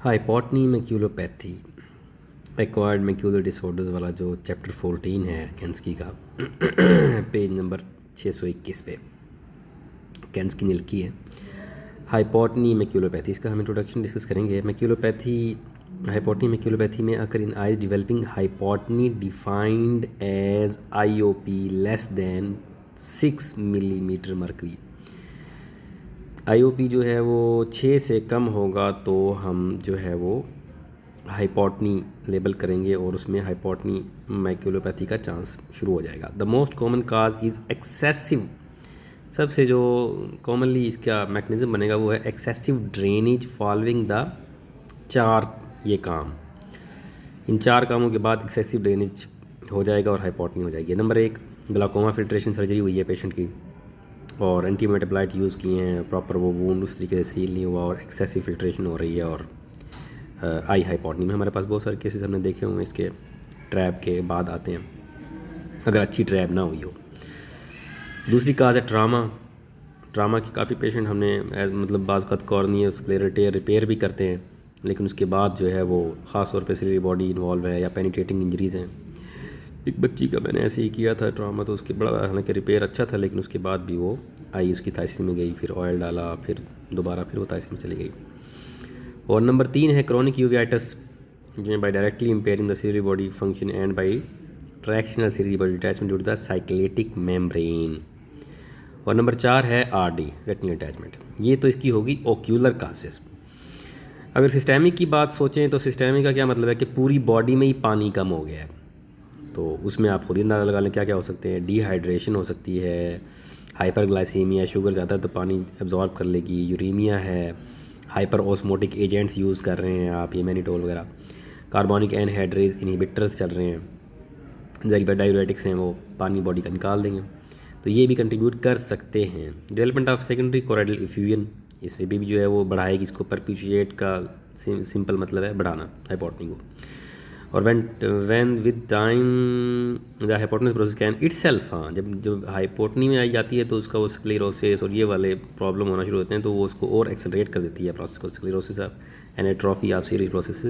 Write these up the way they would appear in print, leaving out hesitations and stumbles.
हाइपोटनी मैक्यूलोपैथी acquired macular disorders वाला जो chapter 14 है कैंस्की का पेज नंबर 621 पे कैंस्की ने लिखी है हाइपोटनी मैक्यूलोपैथी। इसका हम इंट्रोडक्शन डिस्कस करेंगे। मैक्यूलोपैथी हाइपोटनी मैक्यूलोपैथी में occur in eyes developing hypotony defined as IOP less than 6 millimetre mercury. IOP जो है वो 6 से कम होगा तो हम जो है वो हाइपोटनी लेबल करेंगे और उसमें हाइपोटनी मैक्यूलोपैथी का चांस शुरू हो जाएगा। The most common cause is excessive. सबसे जो कॉमनली इसका मैकेनिज़्म बनेगा वो है एक्सेसिव ड्रेनेज फॉलोइंग द 4 ये काम। इन 4 कामों के बाद एक्सेसिव ड्रेनेज हो जाएगा और हाइपोटनी हो जाएगी। नंबर 1, ग्लाकोमा फिल्ट्रेशन सर्जरी हुई है पेशेंट की और एंटीमेटाबोलाइट यूज़ किए हैं, प्रॉपर वो वूंड उस तरीके से सील नहीं हुआ और एक्सेसिव फिल्ट्रेशन हो रही है और आई हाइपोटनी में हमारे पास बहुत सारे केसेस हमने देखे हुए इसके ट्रैप के बाद आते हैं अगर अच्छी ट्रैप ना हुई हो। दूसरी काज है ट्रामा की काफ़ी पेशेंट हमने मतलब बाज़ वक़्त कॉर्निया स्क्लेरोटियर रिपेयर भी करते हैं लेकिन उसके बाद जो है वो ख़ास तौर पे सिलेरी बॉडी इन्वॉल्व है या पेनिट्रेटिंग इंजरीज़ हैं। एक बच्ची का मैंने ऐसे ही किया था ट्रामा, तो उसके बड़ा हालांकि रिपेयर अच्छा था लेकिन उसके बाद भी वो आई उसकी थाइसिस में गई, फिर ऑयल डाला, फिर दोबारा फिर वो थाइसिस में चली गई। और नंबर 3 है क्रॉनिक यूवेटाइटिस जिसमें by directly impairing the ciliary body function and by tractional ciliary body attachment due to the cyclitic membrane. और नंबर 4 है आरडी रेटिनल अटैचमेंट। ये तो इसकी होगी ओक्यूलर कासेस। अगर सिस्टेमिक की बात सोचें तो सिस्टेमिक का क्या मतलब है कि पूरी बॉडी में ही पानी कम हो गया है, तो उसमें आप खुद ही अंदाज़ा लगा लें क्या क्या हो सकते हैं। डिहाइड्रेशन हो सकती है, हाइपरग्लाइसीमिया, शुगर ज़्यादा तो पानी एब्जॉर्ब कर लेगी, यूरीमिया है, हाइपर ऑस्मोटिक एजेंट्स यूज़ कर रहे हैं आप, ये मैनिटोल वगैरह, कार्बोनिक एनहाइड्रेज इनहिबिटर्स चल रहे हैं, ज़ाहिर डायूरेटिक्स हैं, वो पानी बॉडी का निकाल देंगे, तो ये भी कंट्रीब्यूट कर सकते हैं। डेवलपमेंट ऑफ सेकेंडरी कोराइडल इफ्यूजन, इससे भी जो है वो बढ़ाएगी इसको। परपिचुएट का सिंपल मतलब है बढ़ाना हाइपोटनी को। और when with time the hypotenuse process can itself, हाँ जब हाइपोटनी में आई जाती है तो उसका वो स्क्लेरोसिस और ये वाले प्रॉब्लम होना शुरू होते हैं तो वो उसको और एक्सेलरेट कर देती है प्रोसेस को। Sclerosis of and atrophy of ciliary process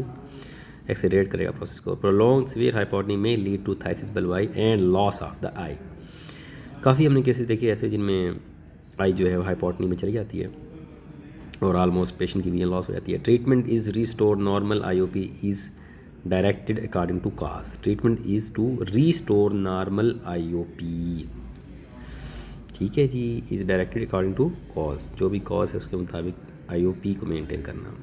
accelerate करेगा प्रोसेस को। प्रोलॉन्ग सीवियर हाइपोटनी में lead to phthisis bulbi and loss of the eye. काफ़ी हमने केसेस देखे ऐसे जिनमें आई जो है हाइपोटनी में चली जाती है और ऑलमोस्ट पेशेंट की विजन लॉस हो जाती है। Treatment is restore normal IOP is directed according to cause. Treatment is to restore normal IOP. ठीक है जी, is directed according to cause, जो भी कॉज है उसके मुताबिक आईओपी को मेंटेन करना।